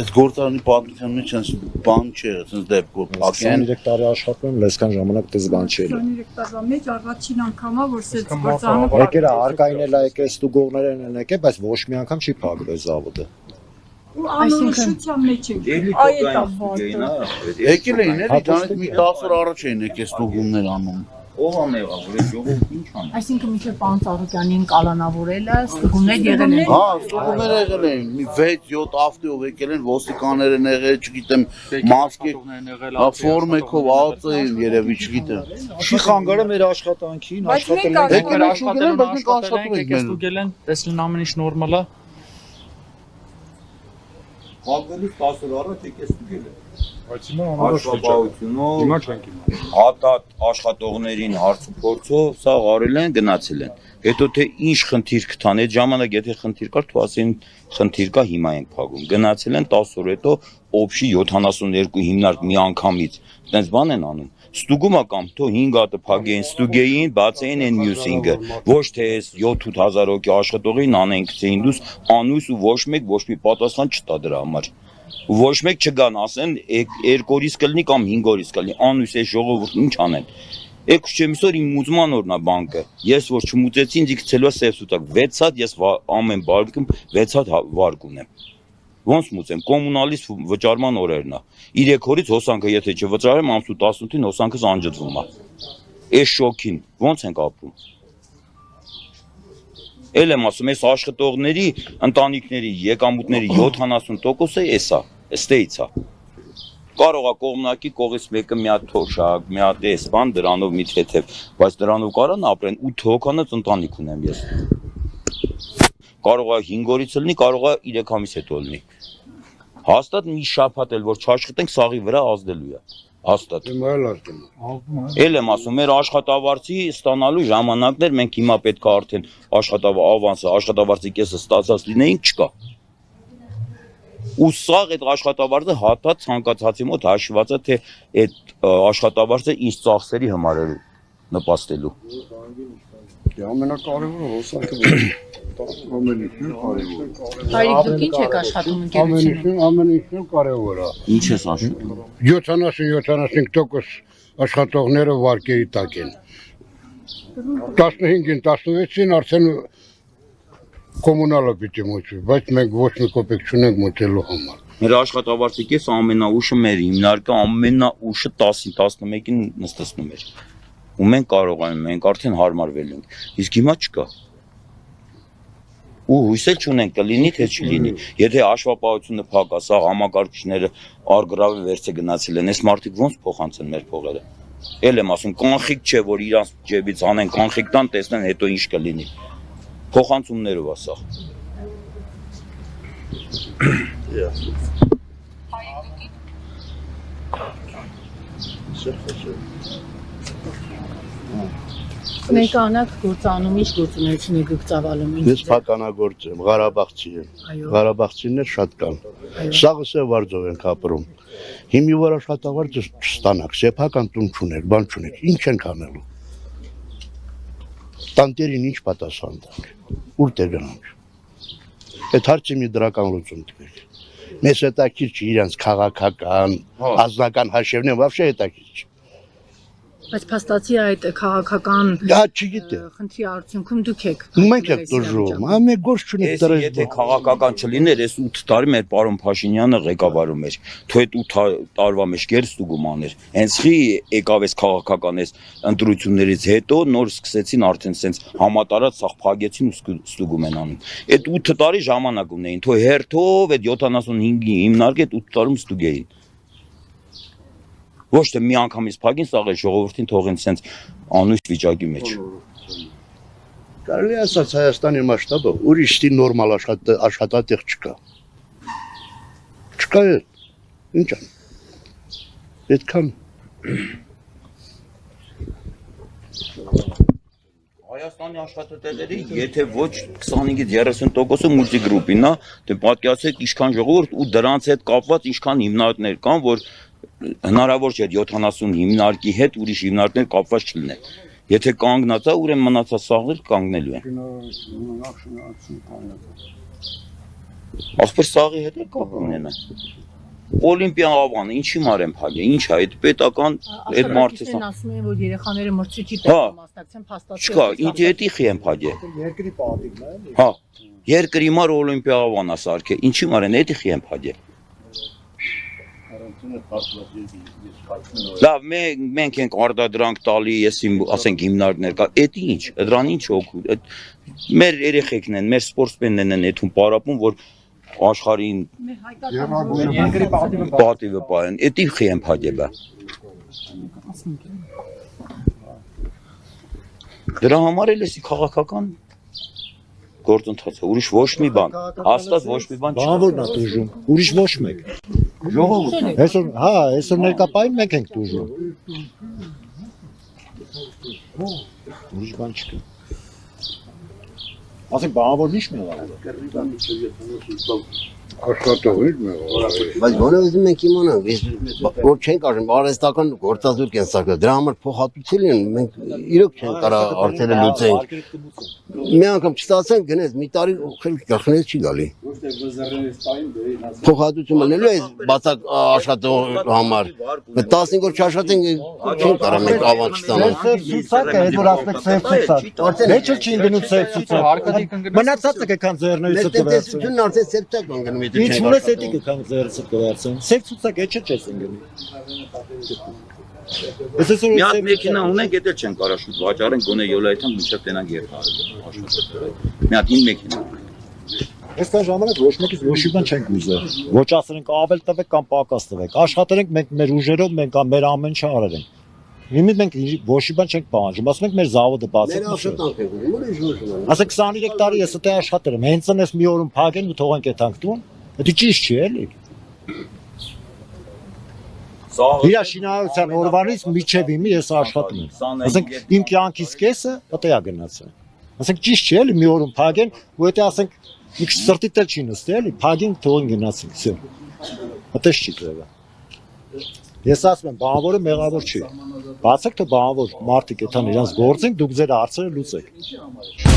Այս գործարանի պատմության մեջ այնց բան չէ, այնց դեպքում 23 տարի աշխատում եմ, այսքան ժամանակ դες բան չէ։ 23 տարվա մեջ առաջին անգամա որ սենց գործարանը եկել է արկային էլ եկել, ստուգողներն են եկել, բայց ոչ մի անգամ չի փակվել զավոդը։ ու անորոշության մեջ ենք։ Այդ է բանը։ եկել էին էլի, դրանից մի 10 օր առաջ էին եկել ստուգումներ անում։ Ով անեղա, որ այս ժողովուրդը ինչ անի։ Այսինքն մինչև պարոն Ծառուկյանին կալանավորել է, ստուգումներ եղել են։ Հա, ստուգումներ եղել են, մի 6-7 ավտոյով եկել են, ոստիկաններ են եղել, չգիտեմ, մասկի, ֆորմեկով ԱԾ են երևի, չգիտեմ։ Չի խանգարը մեր աշխատանքին, ստուգել են, տեսնեն ամեն ինչ նորմալ է։ Հագվելուց 10 օր առաջ եկես ստուգել է։ Բայց հիմա անորոշությունով Հիմա չենք իմանում։ Հատատ աշխատողներին հարցու փորձով սա արել են, գնացել են։ Հետո թե ինչ խնդիր կտան, այդ ժամանակ եթե խնդիր կար, თუ ասեն խնդիր կա, հիմա ենք փակում։ Գնացել են 10 օր հետո օբշի 72 հիմնարկ մի անգամից։ Այդպես բան են անում։ Ստուգումը կամ թո 5 հատը փակեին, ստուգեին, բացեին են մյուսինգը։ Ոչ թե 7-8000 հոգի աշխատողին անեն գցեին դուս անույս ու ոչ մի պատասխան չտա դրա համար։ Ոչ մեկ չգան, ասեն 2 օրից կլինի կամ 5 օրից կլինի, անույս է ժողովուրդն ինչ անեն։ Եկուց չեմ իսօր իմ մուծման օրն է բանկը։ Ես որ չմուծեցի, ինձ գցելու է սեփսուտակ 6 հատ, ես ամեն բանկում 6 հատ վարկ ունեմ։ Ոնց մուծեմ, կոմունալիստ վճարման օրերն է։ 3 օրից հոսանքը եթե չվճարեմ, ամսու 18-ին հոսանքս անջատվում է։ Այս շոքին ոնց ենք ապրում։ Էլ եմ ասում, այս աշխատողների, ընտանիքների, եկամուտների 70%-ը էս է, ըստեից է։ Կարող է կողմնակի կողից մեկը մի հատ թոշակ, մի հատ էս բան դրանով մի թեթև, բայց դրանով կարան ապրեն 8 հոգանոց ընտանիք ունեմ ես։ Կարող է 5 օրից լինի, կարող է 3 ամիս հետո լինի։ Հաստատ մի շաբաթ էլ որ չաշխատենք, սաղի վրա ազդելու է։ Հաստատ։ Էլ եմ ասում, մեր աշխատավարձի ստանալու ժամանակներ մենք հիմա պետք է արդեն աշխատավարձի կեսը ստացած լինեինք, չկա։ Ու սաղ այդ աշխատավարձը հատած ցանկացածի մոտ հաշված է, թե այդ աշխատավարձը ինչ ծախսերի համար է նպաստելու։ ամենակարևորը հոսանքը Հայրիկ դուք ինչ եք աշխատում ընկերությունում։ ամեն ինչն կարևոր է։ Ինչ ես աշխատում։ 70-75% աշխատողները վարկերի տակ են։ 15-ին 16-ին արդեն կոմունալը պիտի մոչվի, բայց մենք ոչ մի կոպեկ չունենք մոչելու համար։ Մեր աշխատավարձի կեսը ամենաուշը մեր հիմնարկը ամենաուշը 10-11-ին նստեցնում էր։ Ու մենք կարող ենք, մենք արդեն հարմարվել ենք։ Իսկ հիմա չկա։ Ու հույսել չունենք կլինի, թե չլինի։ Եթե հաշվապահությունը փակ է, սա համակարգիչները արգրավի վերցե գնացել են, այս մարդիկ ոնց փոխանցեն մեր փողերը։ Էլ եմ ասում, կանխիկ չէ, որ իրանց ջեբից անեն, կանխիկ տան, տեսնեն հետո ինչ կլինի։ Փոխանցումներով է սա։ Ներկանակ գործանում ինչ գործունեություն եք ծավալում։ Ես փականագործ եմ, Ղարաբաղցի եմ։ Ղարաբաղցիներ շատ կան։ Սաղը Սևարձով ենք ապրում։ Հիմի որ աշխատավարձը չստանաք, սեփական տուն չունեք, բան չունեք, ինչ ենք անելու։ Տանտերին ինչ պատասխան տանք։ Ուր դե գնանք։ Այդ հարցը մի դրական լուծում տվեք։ Մեզ հետաքրքիր չի իրանց քաղաքական, ազնական հաշիվն են, вообще հետաքրքիր չի։ Բայց փաստացի այդ քաղաքական խնդրի արդյունքում դուք եք։ Մենք եք դժում, ամեն գործ չունենք դրել։ Եթե քաղաքական չլիներ, այս 8 տարի մեր պարոն Փաշինյանը ղեկավարում էր, თუ այդ 8 տարվա մեջ գեր ստուգում աներ։ Հենց խի եկավ այս քաղաքական այս ընտրություններից հետո նոր սկսեցին արդեն սենց համատարած սաղ փագեցին ու ստուգում են անում։ Այդ 8 տարի ժամանակ ունեին, თუ հերթով այդ 75-ի հիմնարկը այդ 8 տարում ստուգեին։ Ոչ թե մի անգամից փակին, սաղ է ժողովրդին թողին սենց անույս վիճակի մեջ։ Կարելի ասած Հայաստանի մասշտաբով ուրիշ ստի նորմալ աշխատատեղ չկա։ Չկա էլ, ինչ ան։ Պետքան։ Հայաստանի աշխատատեղերի, եթե ոչ 25-30%-ը մուլտիգրուպին է, դե պատկերացրեք ինչքան ժողովուրդ ու դրանց հետ կապված ինչքան հիմնարկներ կան, որ հնարավոր չէ 70 հիմնարկի հետ ուրիշ հիմնարկներ կապված չլինեն։ Եթե կանգնած է, ուրեմն մնացած սաղեր կանգնելու են։ Ախպեր սաղի հետ է կապ ունենա։ Օլիմպիա ավանը ինչի մարեմ փագե, ինչ է, այդ պետական այդ մարդը։ ասում են, որ երեխաները մրցույթի Հա, պետք է մասնակցեն փաստացի։ Չկա, ինչ էդի խիեմ փագե։ Երկրի պատիվն է։ Հա, երկրի մար օլիմպիա ավանա սարքե, ինչի մարեն էդի խիեմ փագե։ Լավ, մենք ենք արդադրանք տալի, ես իմ ասենք հիմնարկներ կա, էդի ինչ, դրան ինչ օգուտ։ Մեր երեխեքն են, մեր սպորտսմեններն են այդում պարապում, որ աշխարհին պատիվը պահեն, էդի խիեմ փագե բա։ Դրա համար էլ էսի քաղաքական գործընթացը, ուրիշ ոչ մի բան, հաստատ ոչ մի բան Բան որն է դժում, ուրիշ ոչ մեկ։ Այսօր, հա, այսօր ներկապային մենք ենք դժում։ Ուրիշ բան չկա։ Ասենք բանավոր ինչ մի եղավ։ Աշխատողից մեղավոր։ Բայց ոնը ուզում ենք իմանալ, որ չենք արժեն, արհեստական գործազուրկ են սարքել, դրա համար փոխհատուցել են, մենք իրոք չենք կարող արդյունը լուծենք։ Մի անգամ չստացանք գնես, մի տարի գախնես չի գալի։ Փոխհատուցում անելու է բացակ աշխատող համար։ 15 օր չաշխատենք, չենք կարող մենք ավան չստանանք։ Ցուցակը, այսօր ասենք ցուցակ։ Մեջ չի գնում ցուցակ։ Մնացածը կքան ձեռներից կվերցնեն։ Տնտեսությունն արդեն սեպտակ են գնում։ Ինչ ունես էդի կքան ձեռից կվերցնեն։ Սև ցուցակ էջը չես ընկնում։ Մի հատ մեքենա ունենք, դա չեն կարող շուտ վաճառենք, գոնե յոլայթան մինչև տենանք երթարը։ Մի հատ ին մեքենա ունենք։ Այստեղ ժամանակ ոչ մեկից ոչ մի բան չենք ուզել։ Ոչ ասենք ավել տվեք կամ պակաս տվեք։ Աշխատենք մենք մեր ուժերով, մենք մեր ամեն ինչ արենք։ Հիմա մենք ոչ մի բան չենք պահանջում, ասում ենք մեր զավոդը բացեք։ Մեր աշխատանք ենք ուզում, ուրիշ ոչ մի բան։ Ասենք 23 տարի ես այդտեղ աշխատել եմ, հենց այնպես մի օրում փակեն ու թողանք այդանք տուն։ Դա ճիշտ չի էլի։ Իրա շինարարության օրվանից միջև իմի ես աշխատում եմ։ Ասենք իմ կյանքից կեսը այդտեղ է գնացել։ Ասենք ճիշտ չի էլի մի օրում փակեն ու դա ասենք մի քիչ սրտիդ էլ չի նստել էլի, փակեն թողին գնացին, всё։ Այդպես չի treba։ Ես ասում եմ, բանավորը մեղավոր չի։ Բացեք թե բանավոր մարդիկ այդան իրանց գործեն, դուք ձեր հարցերը լուծեք։